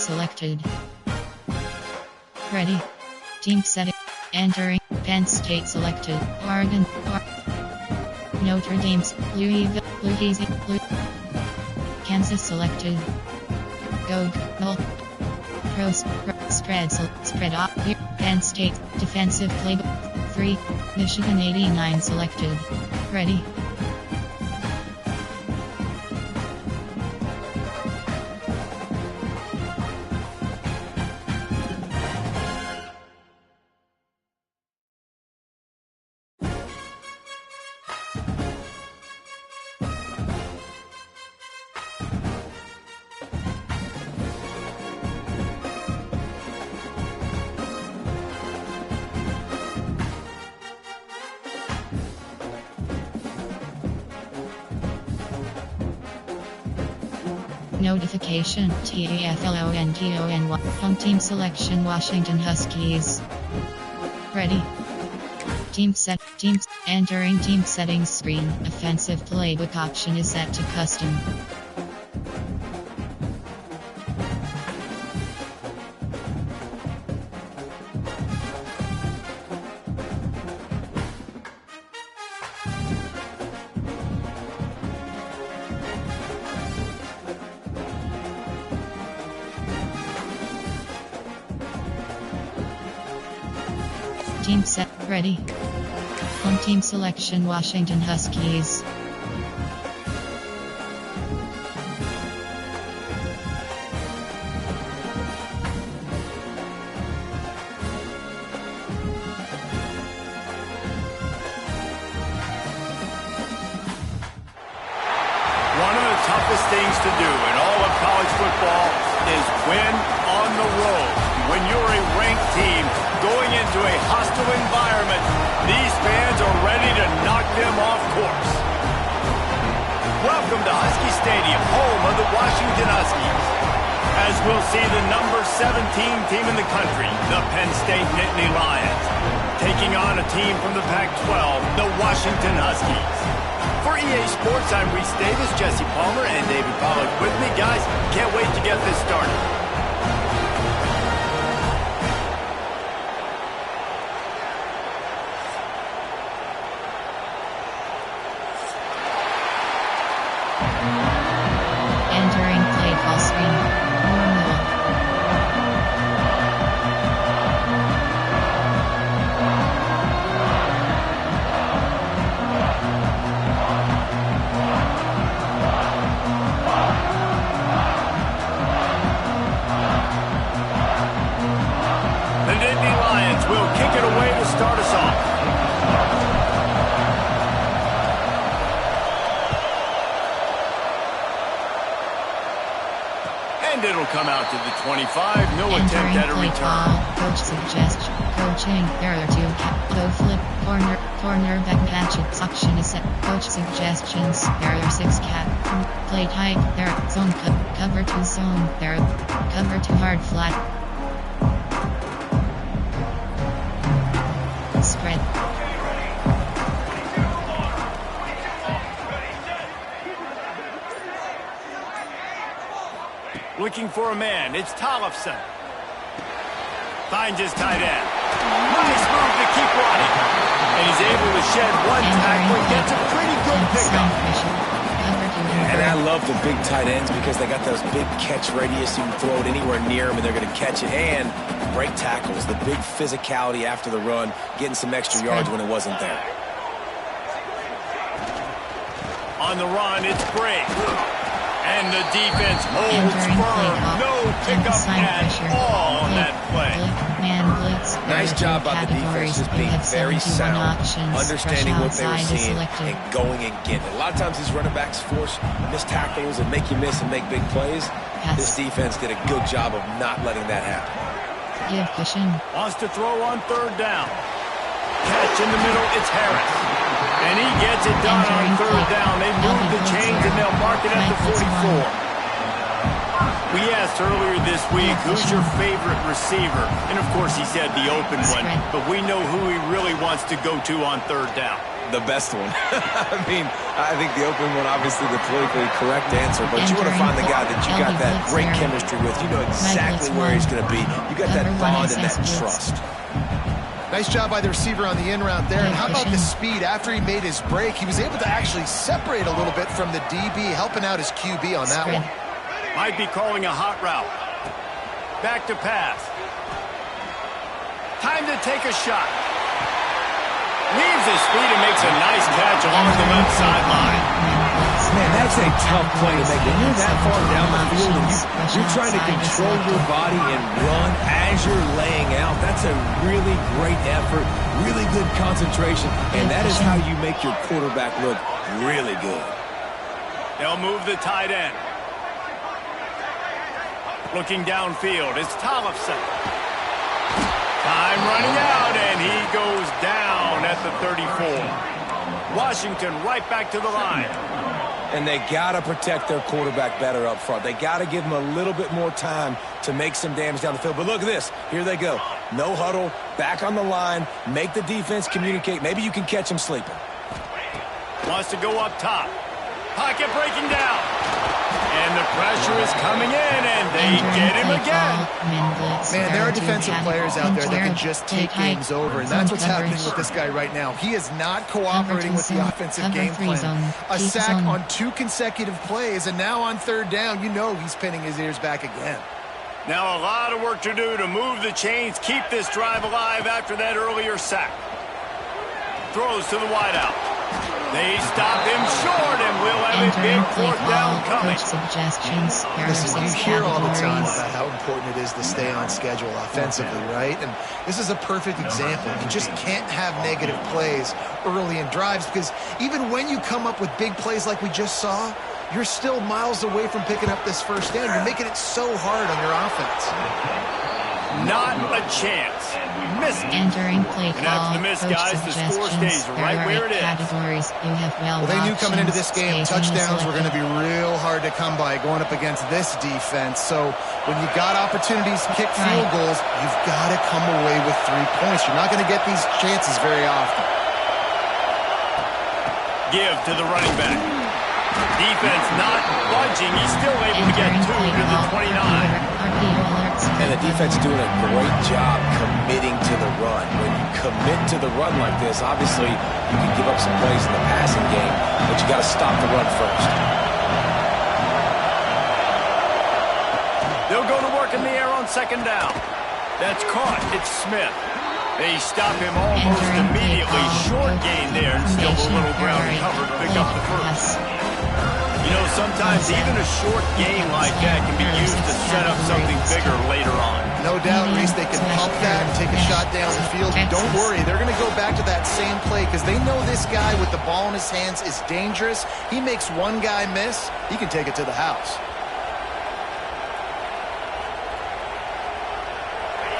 selected. Ready. Team setting. Entering. Penn State selected. Oregon. Notre Dame's Louisville. Kansas selected. Go. Null. Pros. Spread off. Penn State. Defensive playbook. 3. Michigan 89 selected. Ready. Notification TAFLONTONY Home team selection Washington Huskies. Ready. Teams entering team settings screen. Offensive playbook option is set to custom. Team set, ready. Home team selection Washington Huskies. One of the toughest things to do in all of college football is win on the road. When you're a ranked team going into a hostile environment, these fans are ready to knock them off course. Welcome to Husky Stadium, home of the Washington Huskies. As we'll see the number 17 team in the country, the Penn State Nittany Lions, taking on a team from the Pac-12, the Washington Huskies. For EA Sports, I'm Reese Davis, Jesse Palmer, and David Pollack with me. Guys, can't wait to get this started. Entering play call screen. Normal. The Nittany Lions will kick it away to start us off. And it'll come out to the 25. No attempt at a return. Coach suggestion. Coaching. There are 2 go flip. Cornerback patch. Option is set. Coach suggestions. There are 6 play tight. There are zone cover 2 zone. There are cover 2 hard flat. Spread. Looking for a man. It's Tollefson. Finds his tight end. Nice move to keep running. And he's able to shed one tackle and gets a pretty good pickup. And I love the big tight ends because they got those big catch radius. You can throw it anywhere near them and they're going to catch it. And great tackles, the big physicality after the run, getting some extra yards when it wasn't there. On the run, it's Brake. And the defense holds firm. No pickup at all on that play. Nice job by the defense just being very sound, understanding what they were seeing, and going and getting it. A lot of times these running backs force missed tackles and make you miss and make big plays. This defense did a good job of not letting that happen. Wants to throw on 3rd down. Catch in the middle, it's Harris. And he gets it done on 3rd down. They move the chains and they'll mark it at the 44. We asked earlier this week, who's your favorite receiver? And of course he said the open one, but we know who he really wants to go to on 3rd down. The best one. I mean, I think the open one, obviously the politically correct answer, but you want to find the guy that you got that great chemistry with. You know exactly where he's going to be. You got that bond and that trust. Nice job by the receiver on the in route there. And how about the speed? After he made his break, he was able to actually separate a little bit from the DB, helping out his QB on that one. Might be calling a hot route. Back to pass. Time to take a shot. Leaves his feet and makes a nice catch along the left sideline. Man, that's a tough play to make. When you're that far down the field and you're trying to control your body and run as you're laying out, that's a really great effort, really good concentration, and that is how you make your quarterback look really good. They'll move the tight end. Looking downfield, it's Tollefson. Time running out, and he goes down at the 34. Washington right back to the line. And they got to protect their quarterback better up front. They got to give him a little bit more time to make some damage down the field. But look at this. Here they go. No huddle, back on the line, make the defense communicate. Maybe you can catch him sleeping. Wants to go up top. Pocket breaking down. And the pressure is coming in, and they get him again. Man, there are defensive players out there that can just take games over, and that's what's happening with this guy right now. He is not cooperating with the offensive game plan. A sack on 2 consecutive plays, and now on 3rd down, you know he's pinning his ears back again. Now a lot of work to do to move the chains, keep this drive alive after that earlier sack. Throws to the wideout. They stop him short, and we'll have a big 4th down coming. Listen, you hear all the time about how important it is to stay on schedule offensively, right? And this is a perfect example. You just can't have negative plays early in drives because even when you come up with big plays like we just saw, you're still miles away from picking up this 1st down. You're making it so hard on your offense. Not a chance. Missed. Entering play and after the miss, guys, the score stays right where it is. Well, they knew coming into this game, touchdowns were going to be real hard to come by going up against this defense. So when you got opportunities to kick field goals, you've got to come away with 3 points. You're not going to get these chances very often. Give to the running back. Defense not budging. He's still able to get 2 to the 29. And the defense doing a great job committing to the run. When you commit to the run like this, obviously you can give up some plays in the passing game, but you got to stop the run first. They'll go to work in the air on 2nd down. That's caught. It's Smith. They stop him almost immediately. Short gain there, and still a little ground cover to pick up the 1st. You know, sometimes even a short gain like that can be used to set up something bigger later on. No doubt, Reese, they can pump that and take a shot down the field. And don't worry, they're going to go back to that same play because they know this guy with the ball in his hands is dangerous. He makes one guy miss, he can take it to the house.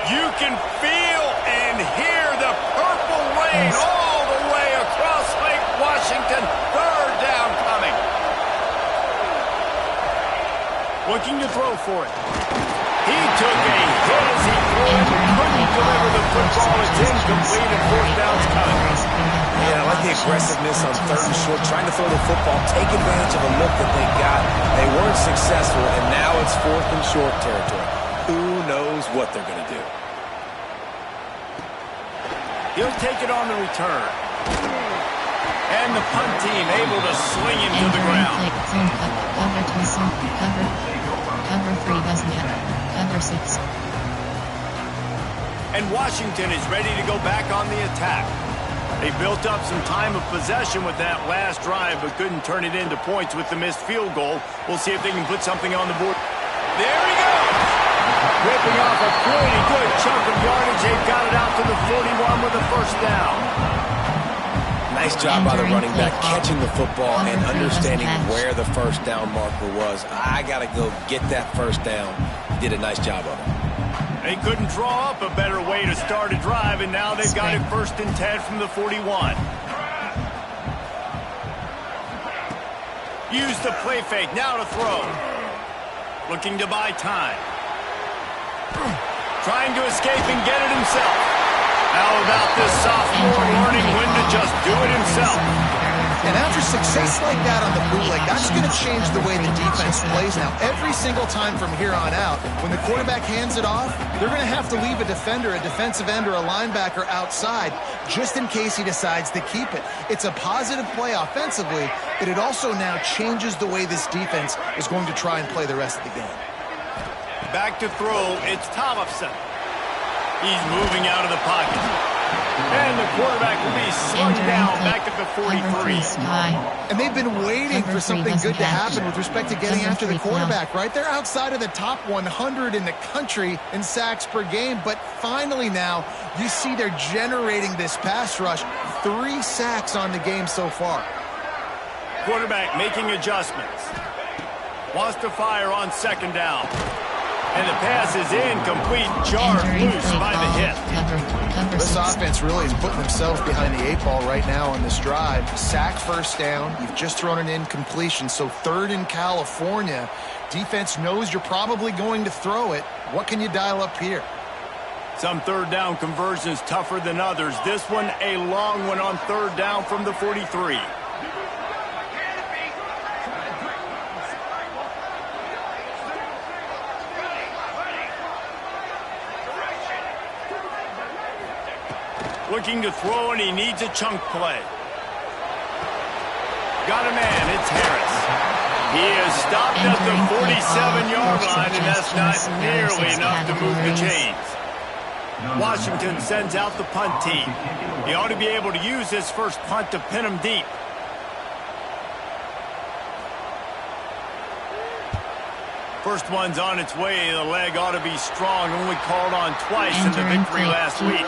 You can feel and hear the purple rain all the way across Lake Washington. 3rd down coming. Looking to throw for it. He took a hit as he threw it. Couldn't deliver the football. It's incomplete and 4th down's coming. Yeah, I like the aggressiveness on 3rd and short, trying to throw the football, take advantage of a look that they got. They weren't successful, and now it's 4th and short territory. Who knows what they're going to do? He'll take it on the return. And the punt team able to sling him to the ground. Cover 3 doesn't have. Cover 6. And Washington is ready to go back on the attack. They built up some time of possession with that last drive, but couldn't turn it into points with the missed field goal. We'll see if they can put something on the board. There he goes! Ripping off a pretty good chunk of yardage. They've got it out to the 41 with a 1st down. Nice job by the running back, catching the football and understanding where the 1st down marker was. I got to go get that 1st down. He did a nice job of it. They couldn't draw up a better way to start a drive, and now they've got it 1st and 10 from the 41. Use the play fake, now to throw. Looking to buy time. Trying to escape and get it himself. How about this sophomore learning when to just do it himself? And after success like that on the bootleg, that's going to change the way the defense plays now. Every single time from here on out, when the quarterback hands it off, they're going to have to leave a defender, a defensive end, or a linebacker outside just in case he decides to keep it. It's a positive play offensively, but it also now changes the way this defense is going to try and play the rest of the game. Back to throw, it's Tollefson. He's moving out of the pocket. And the quarterback will be slung down back at the 43. And they've been waiting for something good to happen with respect to getting after the quarterback, right? They're outside of the top 100 in the country in sacks per game, but finally now you see they're generating this pass rush. 3 sacks on the game so far. Quarterback making adjustments. Wants to fire on second down. And the pass is incomplete, jarred loose by the hip. This offense really is putting themselves behind the 8 ball right now on this drive. Sack first down. You've just thrown an incompletion, so 3rd in California. Defense knows you're probably going to throw it. What can you dial up here? Some 3rd down conversions tougher than others. This one a long one on 3rd down from the 43. Looking to throw, and he needs a chunk play. Got a man, it's Harris. He is stopped at the 47-yard line, and that's not nearly enough to move the chains. Washington sends out the punt team. He ought to be able to use this first punt to pin him deep. First one's on its way. The leg ought to be strong. Only called on twice in the victory last week.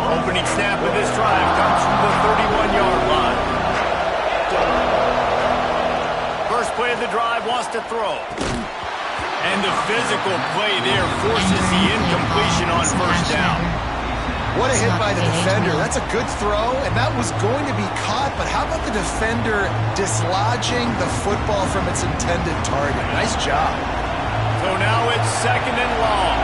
Opening snap of this drive comes from the 31-yard line. First play of the drive, wants to throw. And the physical play there forces the incompletion on first down. What a hit by the defender. That's a good throw, and that was going to be caught, but how about the defender dislodging the football from its intended target? Nice job. So now it's 2nd and long.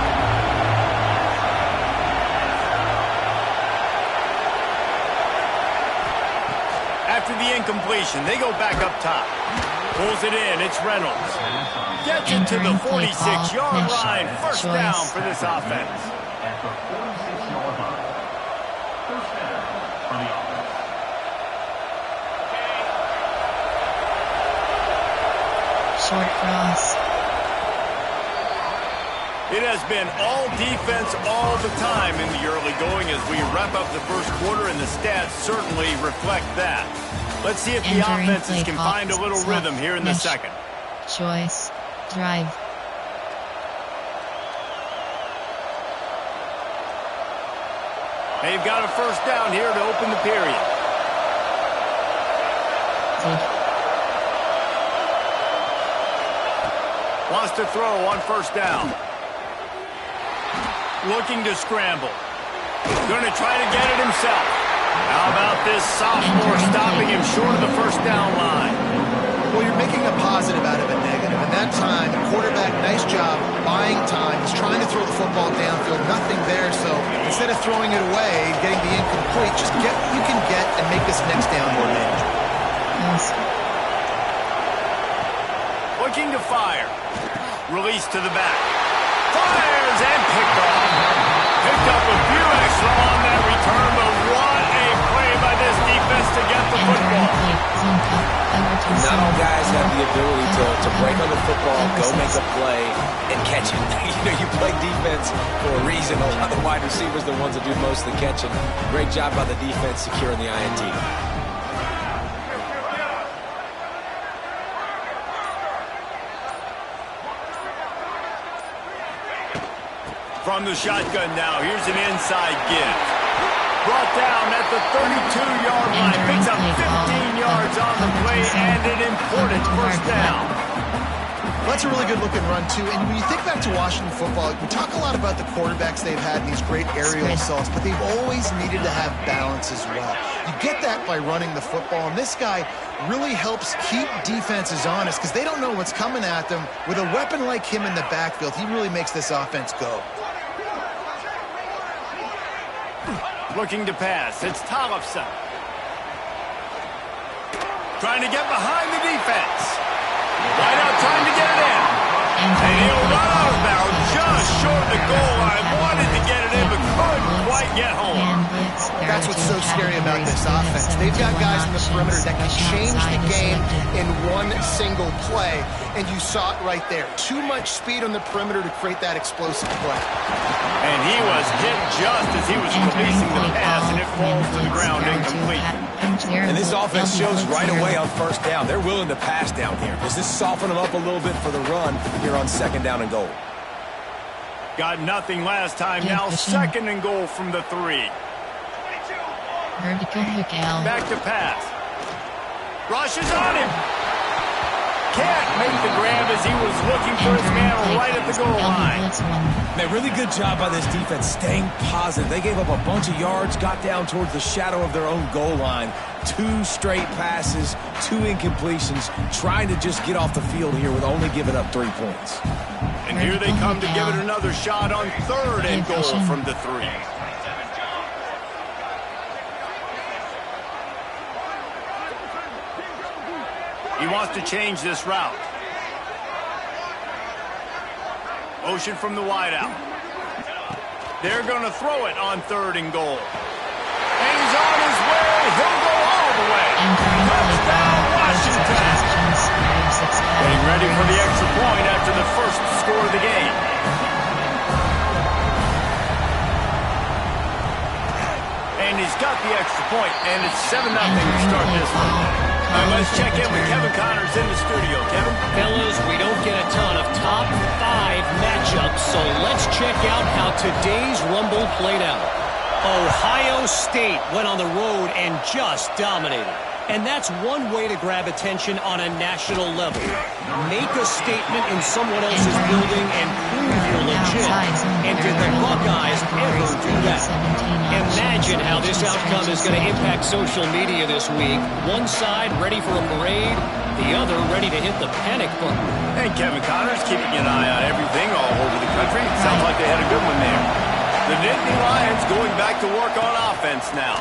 After the incompletion, they go back up top. Pulls it in, it's Reynolds. Gets it to the 46-yard line. First down for this offense. Short cross. It has been all defense all the time in the early going as we wrap up the first quarter, and the stats certainly reflect that. Let's see if the offenses can find a little rhythm here in the second. Choice. Drive. They've got a first down here to open the period. Wants to throw on first down. Looking to scramble. Going to try to get it himself. How about this sophomore stopping him short of the first down line? Well, you're making a positive out of a negative. And that time, quarterback, nice job, buying time. He's trying to throw the football downfield. Nothing there, so instead of throwing it away, getting the incomplete, just get what you can get and make this next down more manageable. Yes. Looking to fire. Release to the back. Fires and picked off. Picked up a few extra on that return, but what a play by this defense to get the football. Not all guys have the ability to break on the football, go make a play, and catch it. You play defense for a reason. A lot of the wide receivers are the ones that do most of the catching. Great job by the defense securing the INT. From the shotgun now, here's an inside gift. Brought down at the 32-yard line. Picks up 15 yards on the play and an important first down. Well, that's a really good-looking run, too. And when you think back to Washington football, we talk a lot about the quarterbacks they've had in these great aerial assaults, but they've always needed to have balance as well. You get that by running the football, and this guy really helps keep defenses honest because they don't know what's coming at them. With a weapon like him in the backfield, he really makes this offense go. Looking to pass. It's Tollefson. Trying to get behind the defense. Right out trying to get it in. And he'll run out of bounds just short of the goal line. Wanted to get it in, but couldn't quite get home. That's what's so scary about this offense. They've got guys in the perimeter that can change the game in one single play, and you saw it right there. Too much speed on the perimeter to create that explosive play. And he was hit just as he was releasing the pass, and it falls to the ground incomplete. And this offense shows right away on first down. They're willing to pass down here. Does this soften them up a little bit for the run here on second down and goal? Got nothing last time. Now second and goal from the 3. Vertical hook out. Back to pass. Rushes on him. Can't make the grab as he was looking for his man right at the goal line. Man, really good job by this defense staying positive. They gave up a bunch of yards, got down towards the shadow of their own goal line. 2 straight passes, 2 incompletions, trying to just get off the field here with only giving up 3 points. And here they come to give it another shot on third and goal from the 3. He wants to change this route. Motion from the wideout. They're going to throw it on third and goal. And he's on his way. He'll go all the way. Touchdown, Washington. Getting ready for the extra point after the first score of the game. And he's got the extra point, and it's 7-0 to start this one. Let's check in with Kevin Connors in the studio. Kevin? Fellas, we don't get a ton of top 5 matchups, so let's check out how today's Rumble played out. Ohio State went on the road and just dominated. And that's one way to grab attention on a national level. Make a statement in someone else's building and prove you're legit. And did the Buckeyes ever do that? Imagine how this outcome is going to impact social media this week. One side ready for a parade, the other ready to hit the panic button. And Kevin Connors keeping an eye on everything all over the country. Sounds like they had a good one there. The Nittany Lions going back to work on offense now.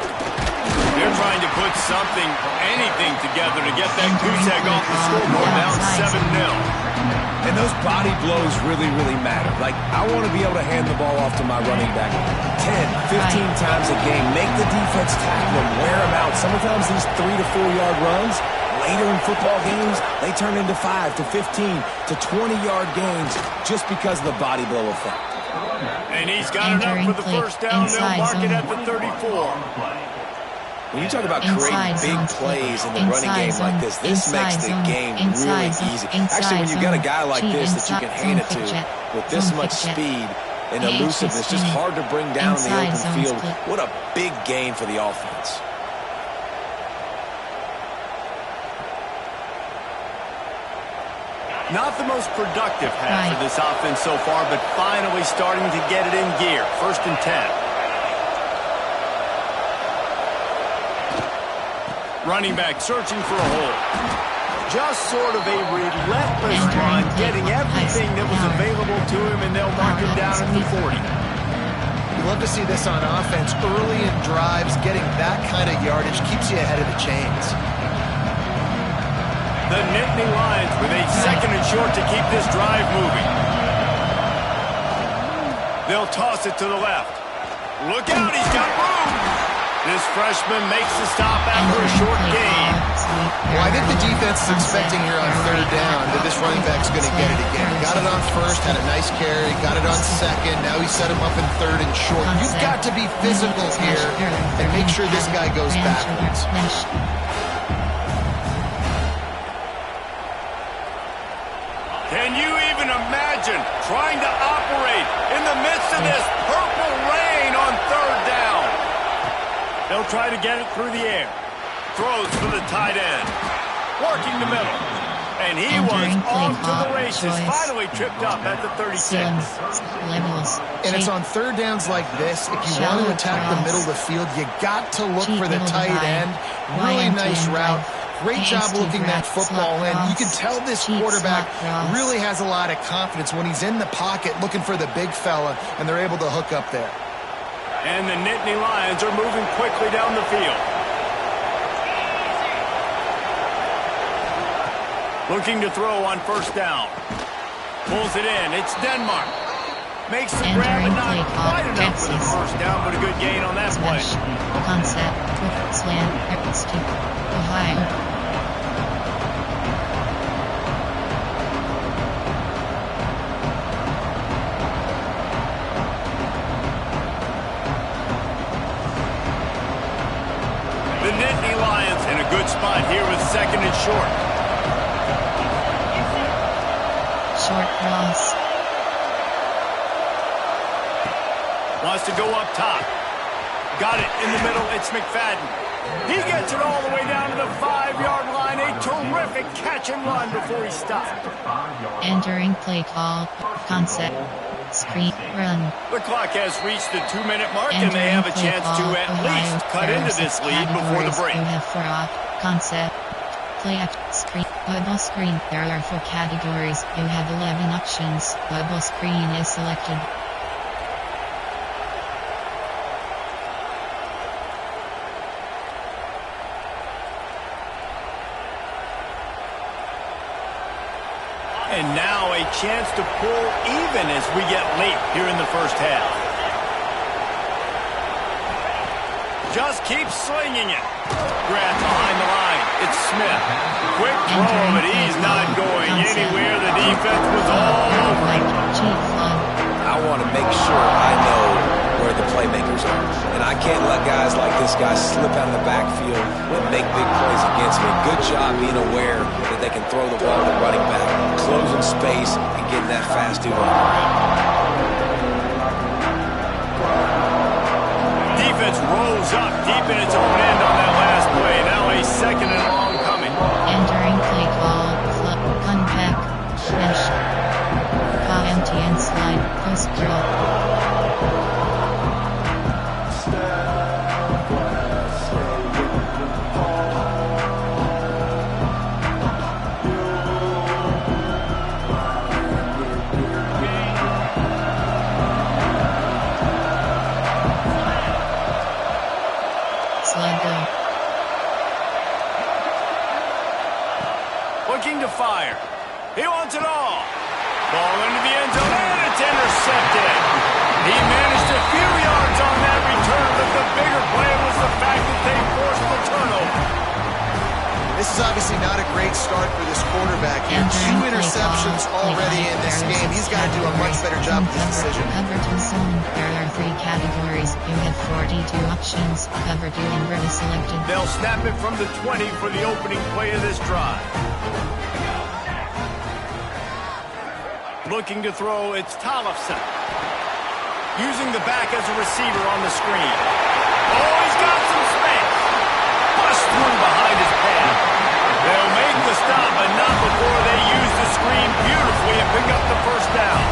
They're trying to put something, anything together to get that goose egg off the scoreboard, down 7-0. And those body blows really, really matter. Like, I want to be able to hand the ball off to my running back 10, 15 times a game. Make the defense tackle them, wear them out. Sometimes these 3 to 4 yard runs, later in football games, they turn into 5 to 15 to 20-yard gains just because of the body blow effect. And he's got it up for the first down. They'll mark it at the 34. When you talk about creating big plays in the running game like this makes the game really easy. Actually, when you've got a guy like this that you can hand it to with this much speed and elusiveness, just hard to bring down in the open field, what a big gain for the offense. Not the most productive half for this offense so far, but finally starting to get it in gear. 1st and 10. Running back searching for a hole. Just sort of a relentless run, getting everything that was available to him, and they'll mark him down at the 40. You love to see this on offense. Early in drives, getting that kind of yardage keeps you ahead of the chains. The Nittany Lions with a 2nd and short to keep this drive moving. They'll toss it to the left. Look out, he's got room. This freshman makes the stop after a short gain. Well, I think the defense is expecting here on 3rd down that this running back's going to get it again. Got it on 1st, had a nice carry, got it on 2nd. Now he set him up in 3rd and short. You've got to be physical here and make sure this guy goes backwards. Can you even imagine trying to operate in the midst of this purple rain on 3rd down? They'll try to get it through the air. Throws for the tight end. Working the middle. And he was off to the races. Finally tripped up at the 36. And it's on 3rd downs like this. If you want to attack the middle of the field, you got to look for the tight end. Really nice route. Great job looking that football in. You can tell this quarterback really has a lot of confidence when he's in the pocket looking for the big fella, and they're able to hook up there. And the Nittany Lions are moving quickly down the field. Looking to throw on first down. Pulls it in. It's Denmark. Makes the grab and not quite enough for the first down, but a good gain on that play. Concept, quick slant, stick, Ohio. The Nittany Lions in a good spot here with second and short. Short cross. Wants to go up top. Got it in the middle. It's McFadden. He gets it all the way down to the 5-yard line. A terrific catch and run before he stopped. Entering play call. Concept. Screen run. The clock has reached the 2-minute mark, and they have a chance to at least cut into this lead before the break. You have for concept. Play act, screen, bubble screen. There are 4 categories. You have 11 options. Bubble screen is selected. And now a chance to pull even as we get late here in the first half. Just keep slinging it. Grab behind the line. It's Smith. Quick throw, but he's not going anywhere. The defense was all over it. I want to make sure I know where the playmakers are. And I can't let guys like this guy slip out of the backfield and make big plays against me. Good job being aware that they can throw the ball to the running back, closing space, and getting that fast dude on the ground. Defense rolls up deep in its own end on that last play. Now a second and long coming. Entering play call. Flip, compact, flash. Call empty and slide. Post draw. Looking to fire. He wants it all. Ball into the end zone, and it's intercepted. He managed a few yards on that return, but the bigger play was the fact that they forced the turnover. This is obviously not a great start for this quarterback here. 2 interceptions already in this game. He's got to do a much better job with this decision. Cover 2 zone. There are 3 categories. You have 42 options. Cover 2 and is selected. They'll snap it from the 20 for the opening play of this drive. Looking to throw, it's Tollefson. Using the back as a receiver on the screen. Oh, he's got some space. Bust through behind his pad. They'll make the stop, but not before they use the screen beautifully and pick up the first down.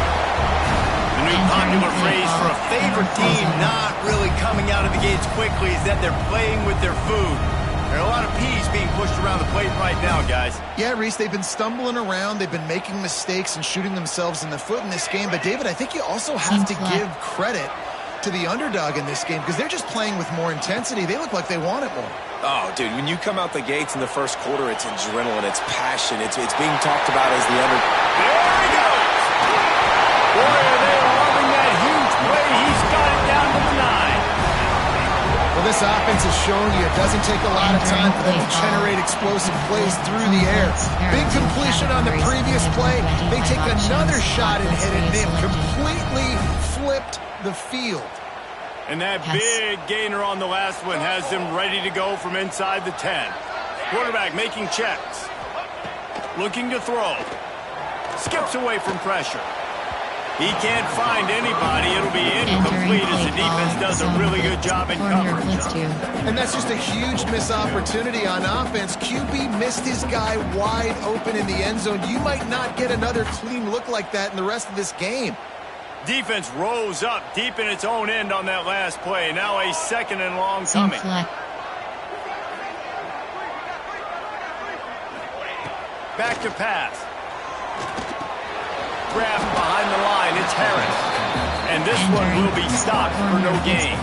The new popular phrase for a favorite team not really coming out of the gates quickly is that they're playing with their food. There are a lot of peas being pushed around the plate right now, guys. Yeah, Reese, they've been stumbling around. They've been making mistakes and shooting themselves in the foot in this game. But, David, I think you also have to give credit to the underdog in this game because they're just playing with more intensity. They look like they want it more. Oh, dude, when you come out the gates in the first quarter, it's adrenaline, it's passion. It's being talked about as the under. There he goes. Boy, are they loving that huge play. He's got it down to the 9. Well, this offense has shown you it doesn't take a lot of time for them to generate explosive plays through the air. Big completion on the previous play. They take another shot and hit it. They've completely flipped the field. And that big gainer on the last one has them ready to go from inside the 10. Quarterback making checks. Looking to throw. Skips away from pressure. He can't find anybody. It'll be incomplete as the defense does a really good job in coverage. And that's just a huge missed opportunity on offense. QB missed his guy wide open in the end zone. You might not get another clean look like that in the rest of this game. Defense rose up deep in its own end on that last play. Now a second and long coming. Back to pass. Grabbed behind the line. It's Harris. And this one will be stopped for no gain.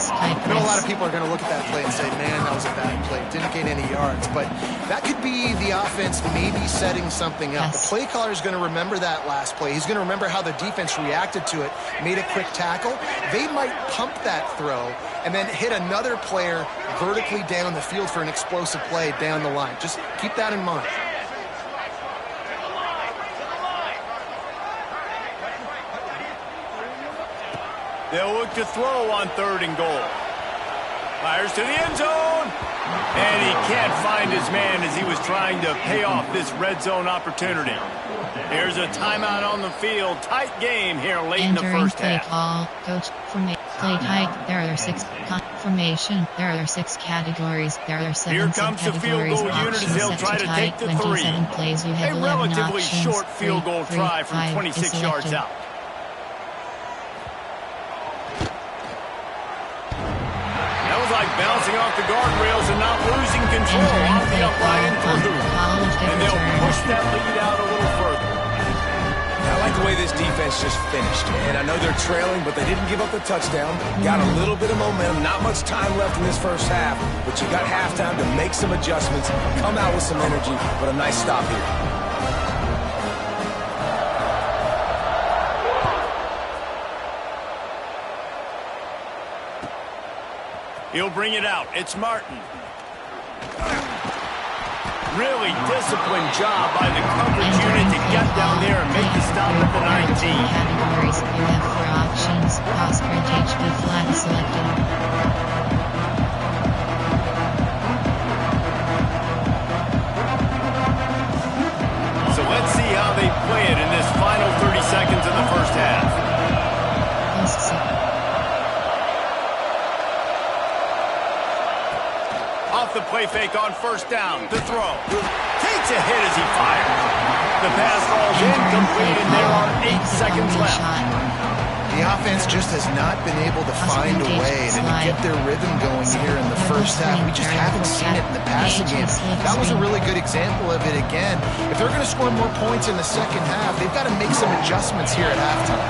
I know a lot of people are going to look at that play and say, man, that was a bad play. Didn't gain any yards. But that could be the offense maybe setting something up. The play caller is going to remember that last play. He's going to remember how the defense reacted to it, made a quick tackle. They might pump that throw and then hit another player vertically down the field for an explosive play down the line. Just keep that in mind. They'll look to throw on 3rd and goal. Fires to the end zone. And he can't find his man as he was trying to pay off this red zone opportunity. Here's a timeout on the field. Tight game here late in the first half. Call. Coach, play tight. There are 6 formation. There are 6 categories. There are 7 Here comes the field goal unit as they'll try to take the 3. Plays. You have a relatively short field goal try from 26 yards out. Like bouncing off the guardrails and not losing control off the upright and through. And they'll push that lead out a little further. I like the way this defense just finished. And I know they're trailing, but they didn't give up the touchdown. Got a little bit of momentum. Not much time left in this first half, but you got halftime to make some adjustments, come out with some energy, but a nice stop here. He'll bring it out. It's Martin. Really disciplined job by the coverage unit to get down there and make the stop at the 19. Categories. You have 4 options. Oscar HB flat selected. So let's see how they play it in this final 30 seconds of the first half. Off the play fake on 1st down. The throw. Takes a hit as he fires. The pass falls incomplete, and there are 8 seconds left. The offense just has not been able to find a way to get their rhythm going here in the first half. We just haven't seen it in the passing game. That was a really good example of it again. If they're going to score more points in the second half, they've got to make some adjustments here at halftime.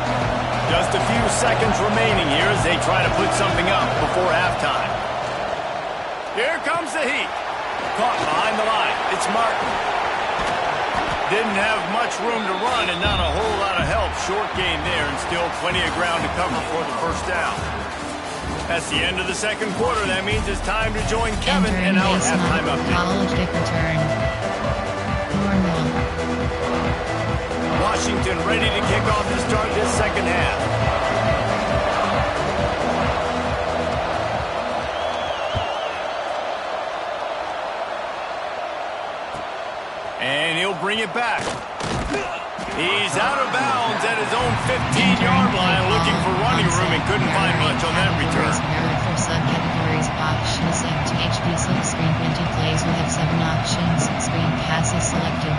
Just a few seconds remaining here as they try to put something up before halftime. Here comes the heat. Caught behind the line. It's Martin. Didn't have much room to run and not a whole lot of help. Short gain there and still plenty of ground to cover for the first down. That's the end of the second quarter. That means it's time to join Kevin and our halftime update. College kick return. Washington ready to kick off to start this second half. And he'll bring it back. He's out of bounds at his own 15-yard line, looking for running room and couldn't find much on that return. For subcategories, options set to HB silk screen printed plays. We have 7 options. Screen passes selected.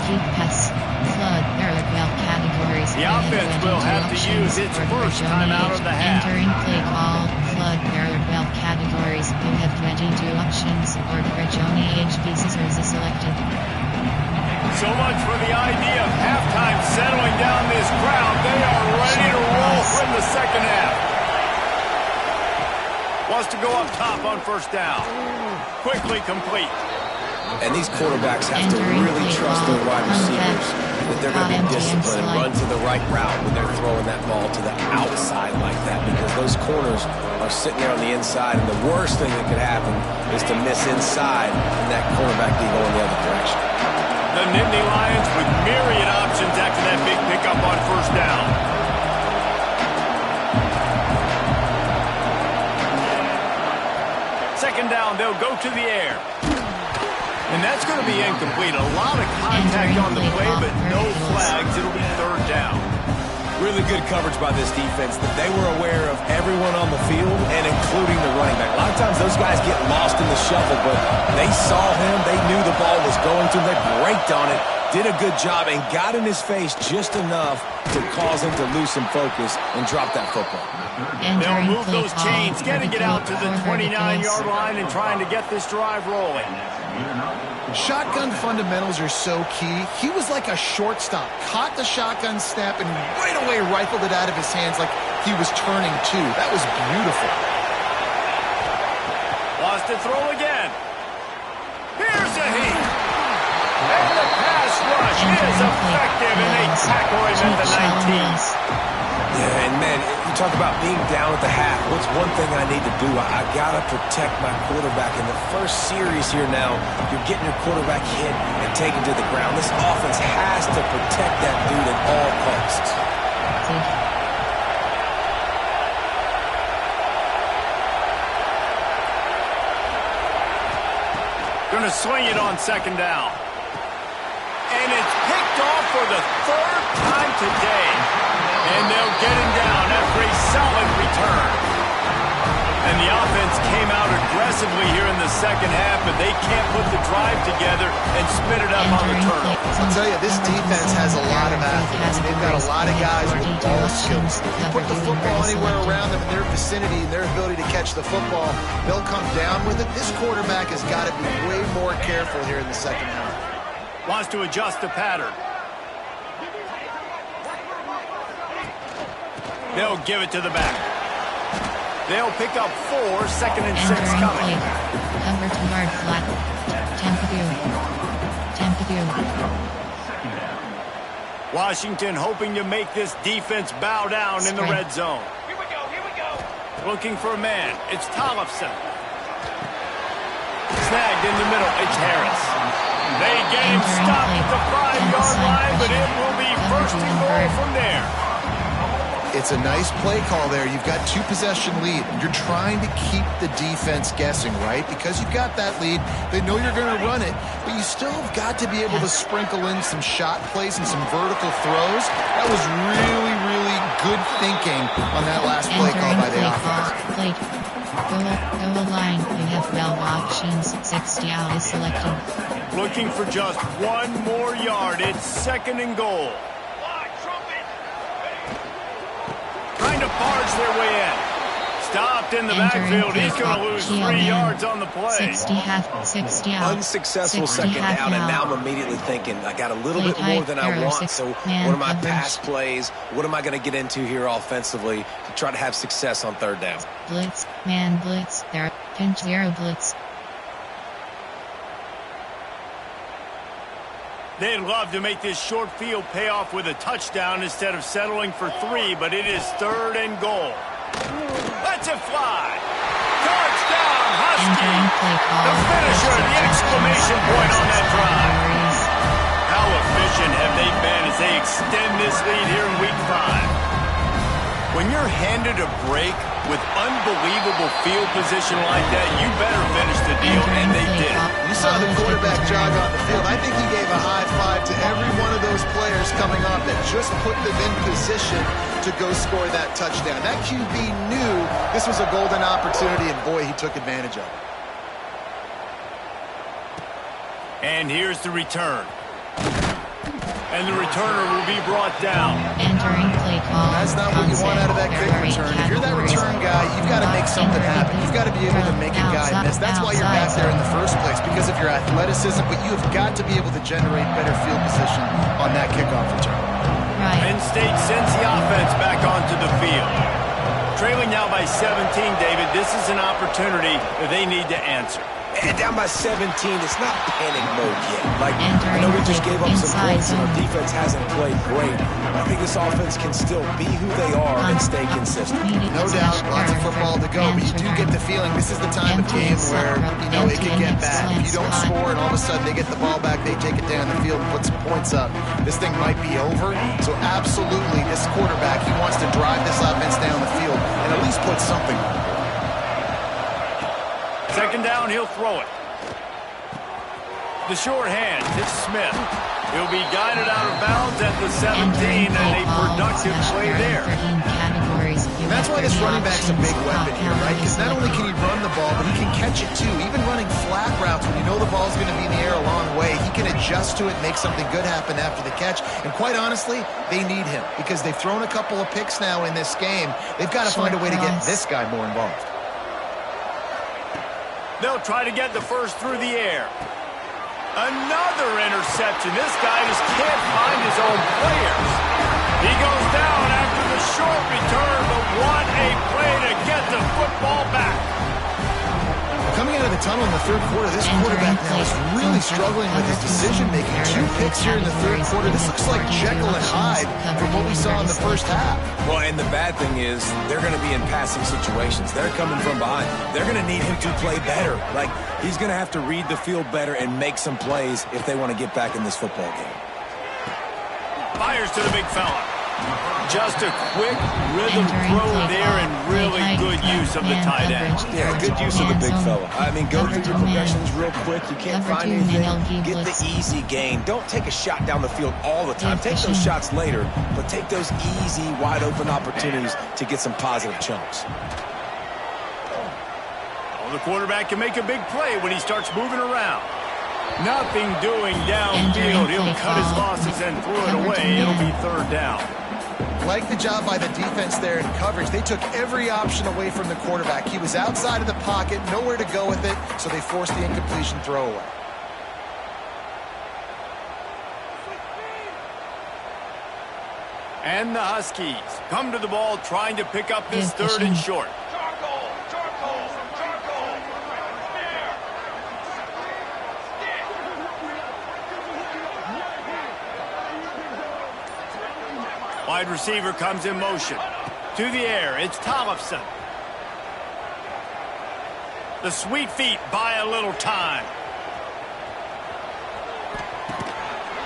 Keep pass. Flood. There are 12 categories. The offense will have to use its first timeout of the half. Entering play call. Flood. There are 12 categories. You have 22 options. Order Joni HB scissors is selected. So much for the idea of halftime settling down this crowd. They are ready to roll from the second half. Wants to go up top on 1st down. Quickly complete. And these quarterbacks have to really trust their wide receivers that they're going to be disciplined and run to the right route when they're throwing that ball to the outside like that, because those corners are sitting there on the inside, and the worst thing that could happen is to miss inside and that quarterback be going the other direction. The Nittany Lions with myriad options after that big pickup on 1st down. Second down, they'll go to the air. And that's going to be incomplete. A lot of contact on the play, but no flags. It'll be 3rd down. Really good coverage by this defense. That they were aware of everyone on the field and including the running back. A lot of times those guys get lost in the shuffle, but they saw him. They knew the ball was going to. They braked on it, Did a good job and got in his face just enough to cause him to lose some focus and drop that football. They'll move those chains, getting it out to the 29-yard line and trying to get this drive rolling. Shotgun fundamentals are so key. He was like a shortstop, caught the shotgun snap, and right away rifled it out of his hands like he was turning two. That was beautiful. Lost to throw again. Here's a heat. And the pass rush is effective, and they tackle him at the 19. Yeah, and man, you talk about being down at the half. What's one thing I need to do? I got to protect my quarterback. In the first series here now, you're getting your quarterback hit and taken to the ground. This offense has to protect that dude at all costs. Going to swing it on second down. And it's picked off for the third time today. And they'll get him down after a solid return. And the offense came out aggressively here in the second half, but they can't put the drive together and spit it up on the turtle. I'll tell you, this defense has a lot of athletes. They've got a lot of guys with ball skills. You put the football anywhere around them in their vicinity and their ability to catch the football, they'll come down with it. This quarterback has got to be way more careful here in the second half. Wants to adjust the pattern. They'll give it to the back. They'll pick up 4, 2nd and 6 coming. Cover 2-yard flat. Tempo. Washington hoping to make this defense bow down in the red zone. Here we go. Looking for a man. It's Tollefson. Snagged in the middle. It's Harris. They get him stopped at the 5-yard line, but it will be first and goal from there. It's a nice play call there. You've got 2-possession lead. You're trying to keep the defense guessing, right? Because you've got that lead. They know you're going to run it, but you still have got to be able to sprinkle in some shot plays and some vertical throws. That was really, really good thinking on that last play call by the offense. Go line. You have 12 options. 60 out is selected. Looking for just 1 more yard. It's 2nd and goal. Trying to barge their way in. Stopped in the backfield. He's going to lose 3 yards on the play. 60 out. Unsuccessful second down, and now I'm immediately thinking, I got a little bit more than I want, so what are my pass plays? What am I going to get into here offensively to try to have success on 3rd down? Blitz, man blitz, there, pinch 0 blitz. They'd love to make this short field pay off with a touchdown instead of settling for 3, but it is 3rd and goal. Let's it fly. Touchdown, Husky. The finisher, the exclamation point on that drive. How efficient have they been as they extend this lead here in Week 5? When you're handed a break with unbelievable field position like that, you better finish the deal, and they did. You saw the quarterback jog on the field. I think he gave a high five to every one of those players coming off that just put them in position to go score that touchdown. That QB knew this was a golden opportunity, and boy, he took advantage of it. And here's the return. And the returner will be brought down. Entering play call. That's not what you want out of that kick return. If you're that return guy, you've got to make something happen. You've got to be able to make a guy miss. That's why you're back there in the first place, because of your athleticism, but you have got to be able to generate better field position on that kickoff return. Penn State sends the offense back onto the field. Trailing now by 17, David. This is an opportunity that they need to answer. And down by 17, it's not panic mode yet. Like, I know we just gave up some points and our defense hasn't played great. I think this offense can still be who they are and stay consistent. No doubt, lots of football to go, but you do get the feeling this is the time of game where, it could get bad. If you don't score and all of a sudden they get the ball back, they take it down the field and put some points up, this thing might be over. So absolutely, this quarterback, he wants to drive this offense down the field and at least put something on it. 2nd down, he'll throw it. The short hand, it's Smith. He'll be guided out of bounds at the 17, and a productive play there. And that's why this running back's a big weapon here, right? Because not only can he run the ball, but he can catch it too. Even running flat routes when you know the ball's going to be in the air a long way, he can adjust to it, make something good happen after the catch. And quite honestly, they need him because they've thrown a couple of picks now in this game. They've got to find a way to get this guy more involved. They'll try to get the first through the air. Another interception. This guy just can't find his own players. He goes down after the short return, but what a play to get the football back. Coming out of the tunnel in the third quarter, this quarterback now is really struggling with his decision-making. 2 picks here in the third quarter. This looks like Jekyll and Hyde from what we saw in the first half. Well, and the bad thing is they're going to be in passing situations. They're coming from behind. They're going to need him to play better. Like, he's going to have to read the field better and make some plays if they want to get back in this football game. Fires to the big fella. Just a quick rhythm throw there and really good use of the tight end. Yeah, good use of the big fella. I mean, go through your progressions real quick. You can't find anything. Get the easy gain. Don't take a shot down the field all the time. Take those shots later, but take those easy, wide-open opportunities to get some positive chunks. The quarterback can make a big play when he starts moving around. Nothing doing downfield. He'll cut his losses and throw it away. It'll be third down. Like the job by the defense there in coverage. They took every option away from the quarterback. He was outside of the pocket, nowhere to go with it, so they forced the incompletion throwaway. And the Huskies come to the ball trying to pick up this third and short. Wide receiver comes in motion. To the air, it's Tollefson. The sweet feet buy a little time.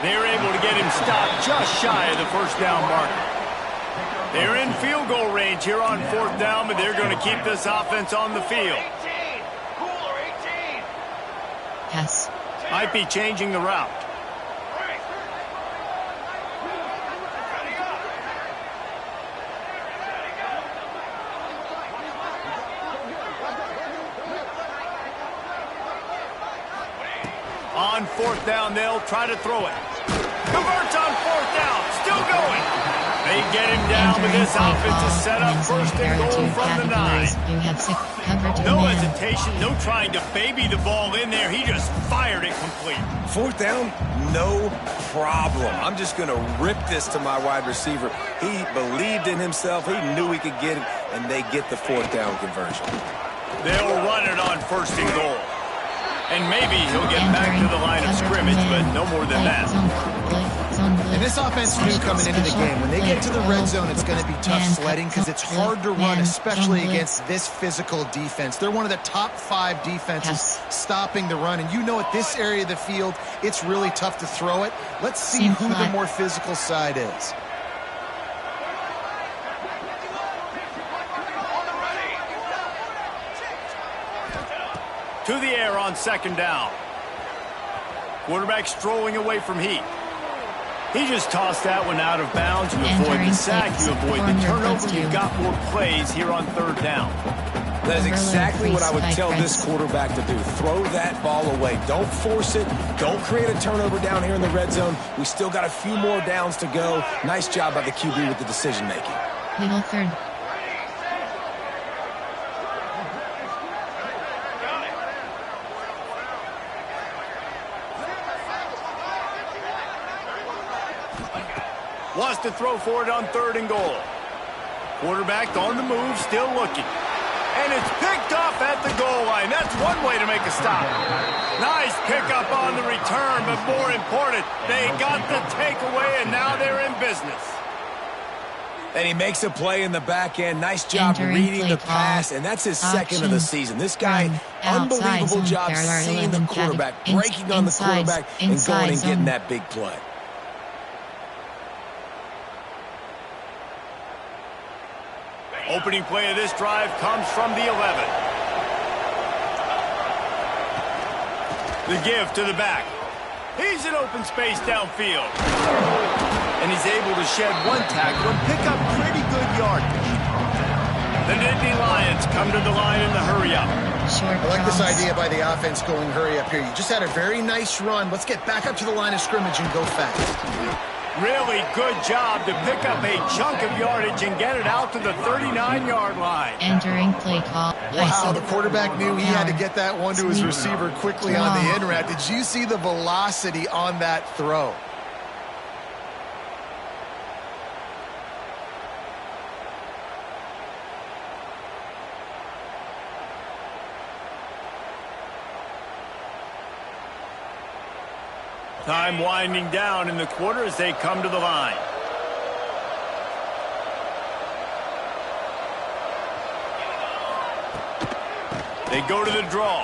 They're able to get him stopped just shy of the first down marker. They're in field goal range here on fourth down, but they're going to keep this offense on the field. 18. Cooler 18. Yes. Might be changing the route. On fourth down, they'll try to throw it. Converts on fourth down. Still going. They get him down, but this offense is set up first and goal from the 9. No hesitation, no trying to baby the ball in there. He just fired it complete. Fourth down, no problem. I'm just going to rip this to my wide receiver. He believed in himself. He knew he could get it, and they get the fourth down conversion. They'll run it on first and goal. And maybe he'll get back to the line of scrimmage, but no more than that. And this offense knew coming into the game, when they get to the red zone, it's going to be tough sledding because it's hard to run, especially against this physical defense. They're one of the top 5 defenses stopping the run. And you know at this area of the field, it's really tough to throw it. Let's see who the more physical side is. To the air on second down. Quarterback strolling away from Heat. He just tossed that one out of bounds. You avoid the sack, you avoid the turnover. You've got more plays here on third down. That is exactly what I would tell this quarterback to do. Throw that ball away. Don't force it. Don't create a turnover down here in the red zone. We still got a few more downs to go. Nice job by the QB with the decision-making. Middle third. Wants to throw for it on third and goal. Quarterback on the move, still looking. And it's picked off at the goal line. That's one way to make a stop. Nice pickup on the return, but more important, they got the takeaway, and now they're in business. And he makes a play in the back end. Nice job reading the pass, and that's his second of the season. This guy, unbelievable job seeing the quarterback, breaking on the quarterback, and going and getting that big play. Opening play of this drive comes from the 11. The give to the back. He's in open space downfield. And he's able to shed one tackle and pick up pretty good yardage. The come to the line in the hurry-up. I like this idea by the offense going hurry up here. You just had a very nice run. Let's get back up to the line of scrimmage and go fast. Really good job to pick up a chunk of yardage and get it out to the 39-yard line. Entering play call. Wow, the quarterback knew he had to get that one to his receiver quickly on the in route. Did you see the velocity on that throw? Time winding down in the quarter as they come to the line. They go to the draw.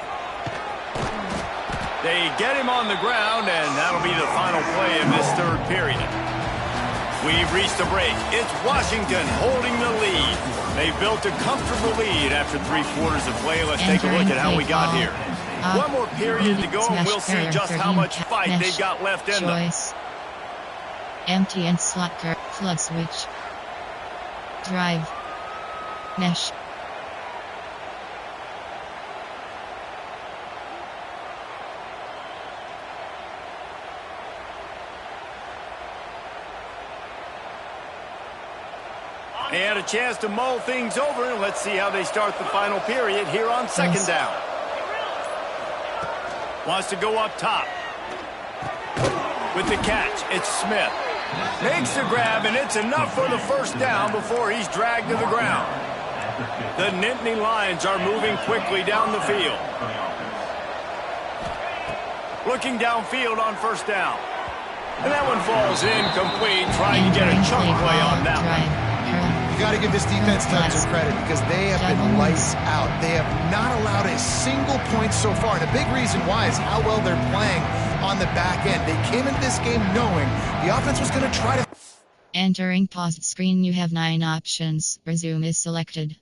They get him on the ground, and that'll be the final play of this third period. We've reached the break. It's Washington holding the lead. They built a comfortable lead after 3 quarters of play. Let's take a look at how we got here. One more period to go, and we'll see just how much fight they've got left in them. Empty and slot curve. Flood switch. Drive. Mesh. They had a chance to mull things over, and let's see how they start the final period here on second down. Wants to go up top. With the catch, it's Smith. Makes the grab, and it's enough for the first down before he's dragged to the ground. The Nittany Lions are moving quickly down the field. Looking downfield on first down. And that one falls incomplete, trying to get a chunk play on that one. You got to give this defense tons of credit because they have been lights out. They have not allowed a single point so far. And a big reason why is how well they're playing on the back end. They came into this game knowing the offense was going to try to... Entering paused screen, you have 9 options. Resume is selected.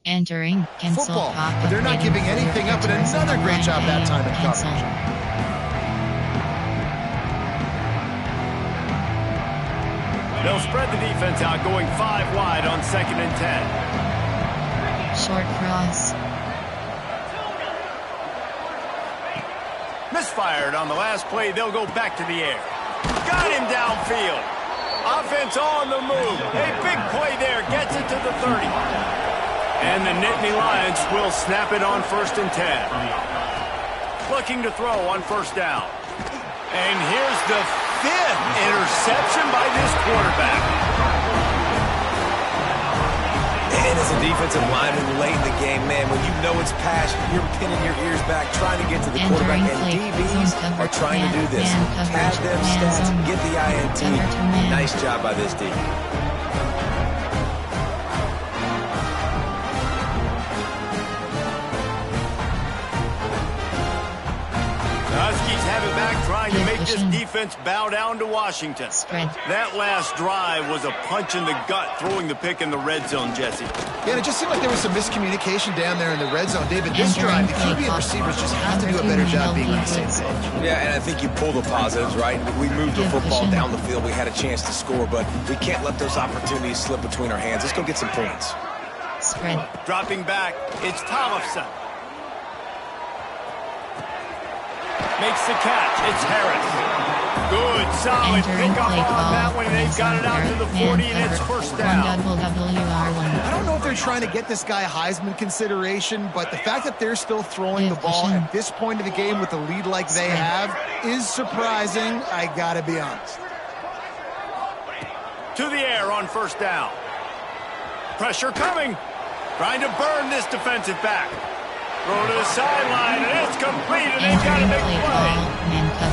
Entering cancel football, but they're not giving anything up, and another great job that time in coverage. They'll spread the defense out, going 5 wide on 2nd and 10. Short cross. Misfired on the last play. They'll go back to the air. Got him downfield. Offense on the move. A big play there. Gets it to the 30. And the Nittany Lions will snap it on 1st and 10. Looking to throw on 1st down. And here's the 5th interception by this quarterback. And as a defensive lineman late in the game, man, when you know it's passion, you're pinning your ears back, trying to get to the quarterback, and DBs are trying to do this. Pad them stats, get the INT. Nice job by this defense. Trying to make this defense bow down to Washington. That last drive was a punch in the gut, throwing the pick in the red zone, Jesse. Yeah, and it just seemed like there was some miscommunication down there in the red zone. David, this drive, the QB and receivers just have to do a better job being on the same page. Yeah, and I think you pull the positives, right? We moved the football down the field. We had a chance to score, but we can't let those opportunities slip between our hands. Let's go get some points. Spread. Dropping back, it's Tollefson. Makes the catch. It's Harris. Good, solid pickup on that one. They've got it out to the 40, and it's 1st down. I don't know if they're trying to get this guy Heisman consideration, but the fact that they're still throwing the ball at this point of the game with a lead like they have is surprising, I gotta be honest. To the air on 1st down. Pressure coming. Trying to burn this defensive back. Throw to the sideline, and it's complete, and they've got a big play.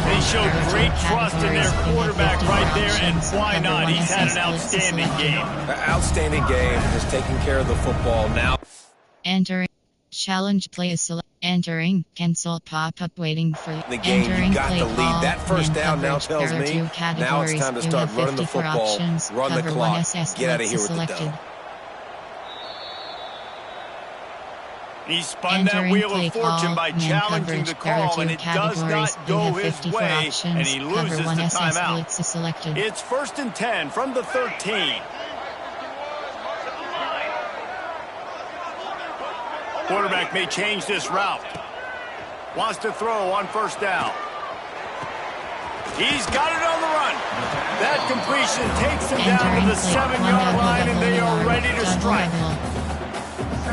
They showed great trust in their quarterback right there, and why not? He's had an outstanding game. Outstanding game. Has taken care of the football now. Entering. Challenge play is select. Entering. Cancel pop-up waiting for the game. You got the lead. That 1st down now tells me now it's time to start running the football, run the clock, get out of here with the dough. He spun that wheel of fortune by challenging the call, and it does not go his way, and he loses the timeout. It's 1st and 10 from the 13. Quarterback may change this route. Wants to throw on 1st down. He's got it on the run. That completion takes him down to the 7-yard line, and they are ready to strike.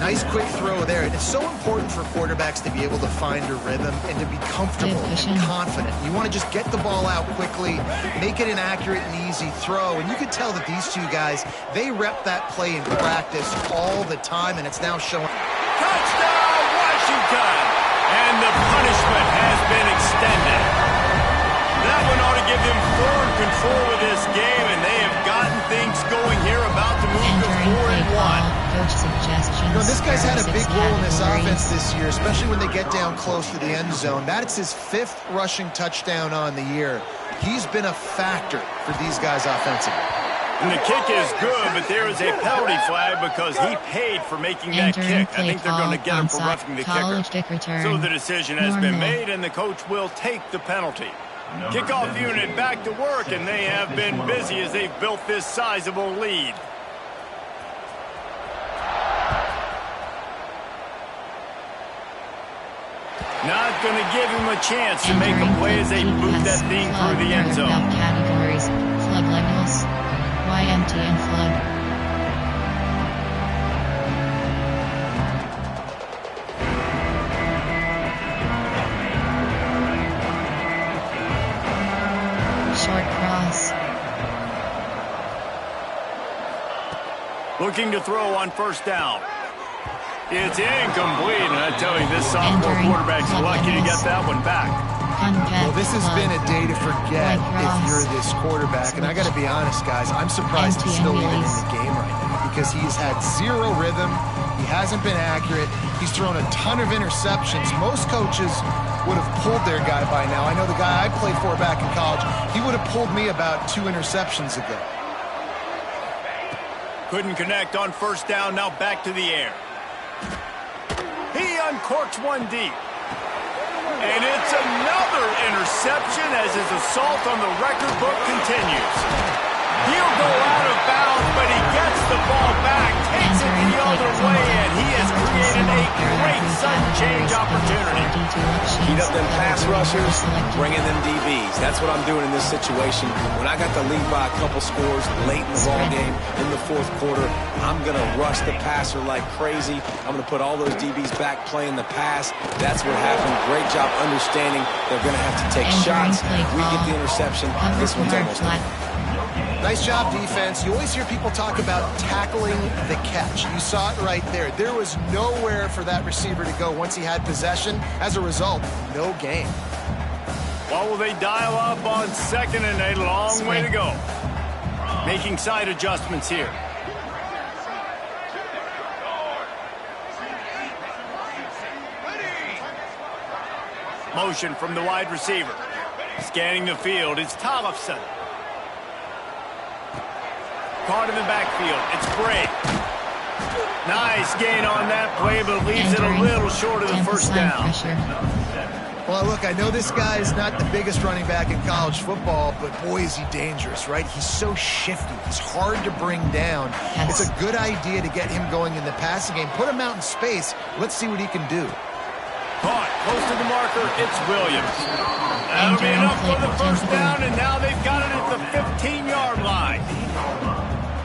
Nice quick throw there. And it's so important for quarterbacks to be able to find a rhythm and to be comfortable and confident. You want to just get the ball out quickly, make it an accurate and easy throw. And you could tell that these two guys, they rep that play in practice all the time, and it's now showing. Touchdown, Washington! And the punishment has been extended. That one ought to give them forward control of this game, and they have gotten things going here, about to move to 4-1. You know, this guy's had a big role in this offense this year, especially when they get down close to the end zone. That's his 5th rushing touchdown on the year. He's been a factor for these guys offensively. And the kick is good, but there is a penalty flag because he paid for making that kick. I think they're going to get him for roughing the kicker. So the decision has been made, and the coach will take the penalty. Kickoff unit back to work, and they have been busy as they've built this sizable lead. Not going to give him a chance to make a play as they boot that thing through the end zone. Categories: flood levels, YMT and flood. Short cross. Looking to throw on 1st down. It's incomplete, and I tell you, this sophomore quarterback's lucky to get that one back. Well, this has been a day to forget if you're this quarterback. And I got to be honest, guys, I'm surprised he's still even in the game right now because he's had 0 rhythm. He hasn't been accurate. He's thrown a ton of interceptions. Most coaches would have pulled their guy by now. I know the guy I played for back in college, he would have pulled me about 2 interceptions ago. Couldn't connect on 1st down, now back to the air. He uncorks one deep. And it's another interception as his assault on the record book continues. He'll go out of bounds, but he gets the ball back, takes it the other way, and he has created a great sudden change opportunity. Heat up them pass rushers, bringing them DBs. That's what I'm doing in this situation. When I got the lead by a couple scores late in the ball game, in the 4th quarter, I'm going to rush the passer like crazy. I'm going to put all those DBs back playing the pass. That's what happened. Great job understanding they're going to have to take shots. We get the interception. This one's almost done. Nice job, defense. You always hear people talk about tackling the catch. You saw it right there. There was nowhere for that receiver to go once he had possession. As a result, no gain. What will they dial up on 2nd and a long way to go? Making side adjustments here. Motion from the wide receiver. Scanning the field, it's Tollefson. Caught in the backfield, it's Bray. Nice gain on that play, but leaves it a little short of the 1st down. Well, look, I know this guy is not the biggest running back in college football, but boy, is he dangerous, right? He's so shifty. He's hard to bring down. It's a good idea to get him going in the passing game. Put him out in space. Let's see what he can do. Caught close to the marker, it's Williams. That'll be enough for the 1st down, and now they've got it at the 15-yard line.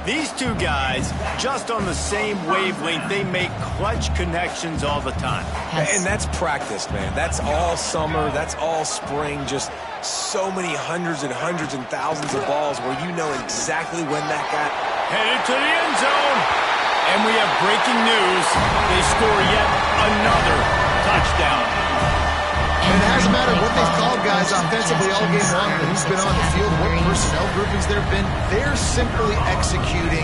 These two guys, just on the same wavelength, they make clutch connections all the time. And that's practice, man. That's all summer. That's all spring. Just so many hundreds and thousands of balls where you know exactly when that got headed to the end zone. And we have breaking news. They score yet another touchdown. And it hasn't mattered what they've called, guys, offensively all game long, but who's been on the field, what personnel groupings there have been. They're simply executing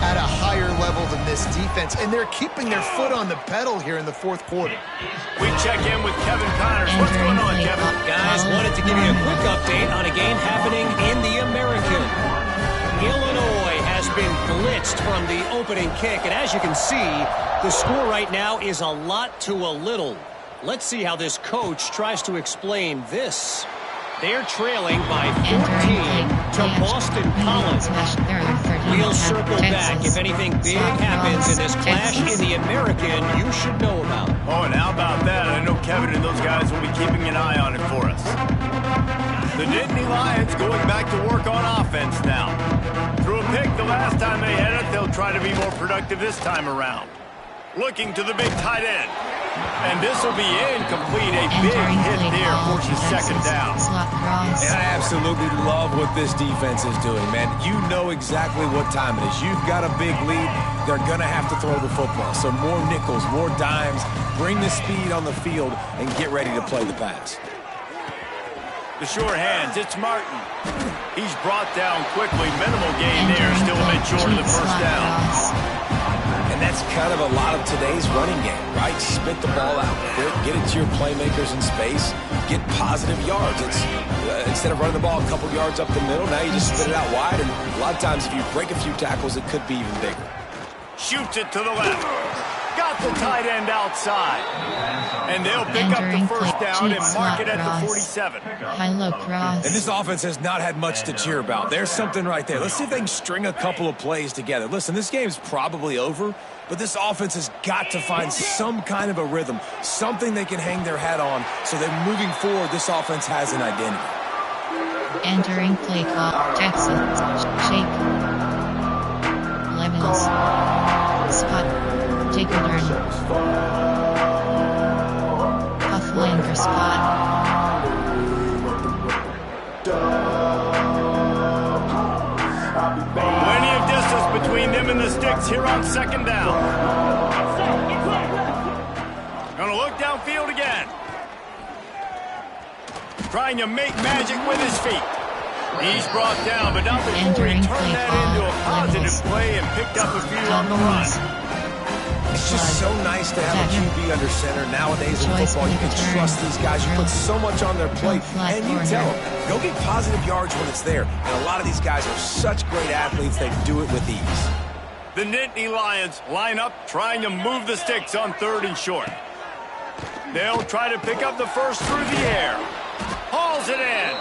at a higher level than this defense, and they're keeping their foot on the pedal here in the 4th quarter. We check in with Kevin Connors. What's going on, Kevin? Guys, wanted to give you a quick update on a game happening in the American. Illinois has been blitzed from the opening kick, and as you can see, the score right now is a lot to a little. Let's see how this coach tries to explain this. They're trailing by 14 to Boston College. We'll circle back if anything big happens in this clash in the American you should know about. Oh, and how about that? I know Kevin and those guys will be keeping an eye on it for us. The Nittany Lions going back to work on offense now. Threw a pick the last time they had it. They'll try to be more productive this time around. Looking to the big tight end. And this will be incomplete. A big hit there forces second down. And I absolutely love what this defense is doing, man. You know exactly what time it is. You've got a big lead. They're going to have to throw the football. So more nickels, more dimes. Bring the speed on the field and get ready to play the pass. The short hands, it's Martin. He's brought down quickly. Minimal gain there. Still a bit short of the first down. And that's kind of a lot of today's running game, right? Spit the ball out quick, get it to your playmakers in space, get positive yards. It's instead of running the ball a couple yards up the middle, now you just spit it out wide. And a lot of times if you break a few tackles, it could be even bigger. Shoots it to the left. Got the tight end outside. And they'll pick up the first down and mark it at the 47. And this offense has not had much to cheer about. There's something right there. Let's see if they can string a couple of plays together. Listen, this game's probably over, but this offense has got to find some kind of a rhythm, something they can hang their hat on so that moving forward, this offense has an identity. Entering play call. Jackson. Shake. Levels. Spot. Take a turn. Offline for spot. Plenty of distance between them and the sticks here on second down. Gonna look downfield again. Trying to make magic with his feet. He's brought down, but not before he turned that into a positive play and picked up a few on the run. It's just so nice to have a QB under center. Nowadays in football, you can trust these guys. You put so much on their plate, and you tell them, go get positive yards when it's there. And a lot of these guys are such great athletes, they do it with ease. The Nittany Lions line up, trying to move the sticks on 3rd and short. They'll try to pick up the first through the air. Hauls it in.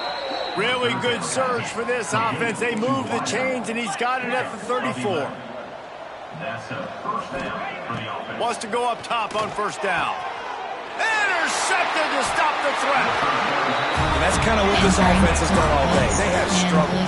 Really good surge for this offense. They move the chains, and he's got it at the 34. Wants to go up top on first down. Intercepted to stop the threat. And that's kind of what this offense has done all day. They have struggled.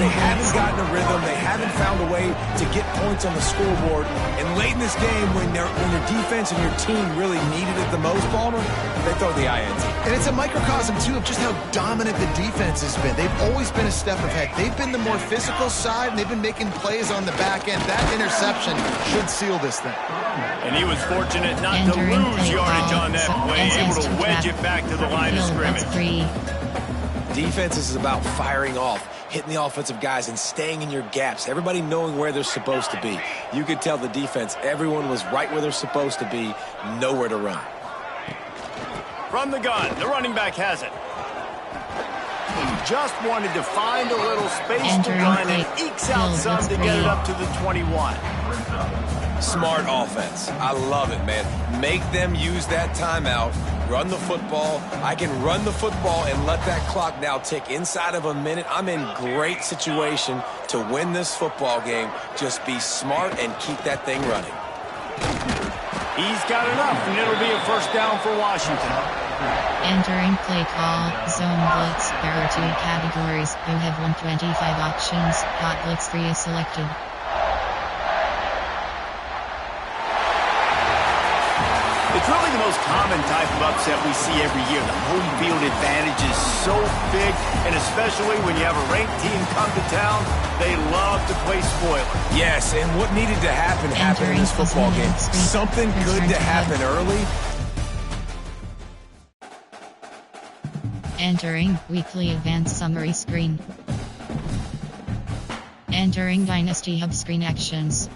They haven't gotten a rhythm. They haven't found a way to get points on the scoreboard. And late in this game, when your defense and your team really needed it the most, Palmer, they throw the INT. And it's a microcosm, too, of just how dominant the defense has been. They've always been a step ahead. They've been the more physical side, and they've been making plays on the back end. That interception should seal this thing. And he was fortunate not to lose yardage on that play, able to wedge it back to the line of scrimmage. Defense is about firing off, hitting the offensive guys and staying in your gaps, everybody knowing where they're supposed to be. You could tell the defense, everyone was right where they're supposed to be, nowhere to run. From the gun, the running back has it. He just wanted to find a little space to run and ekes out some to get it up to the 21. Smart offense. I love it, man. Make them use that timeout. Run the football. I can run the football and let that clock now tick inside of a minute. I'm in great situation to win this football game. Just be smart and keep that thing running. He's got enough, and it'll be a first down for Washington. Entering play call, zone blitz. There are 2 categories. You have 125 options. Hot blitz 3 is selected. It's really the most common type of upset we see every year. The home field advantage is so big, and especially when you have a ranked team come to town, they love to play spoiler. Yes, and what needed to happen happened in this football game. Something good to happen early. Entering weekly advanced summary screen. Entering Dynasty Hub screen actions.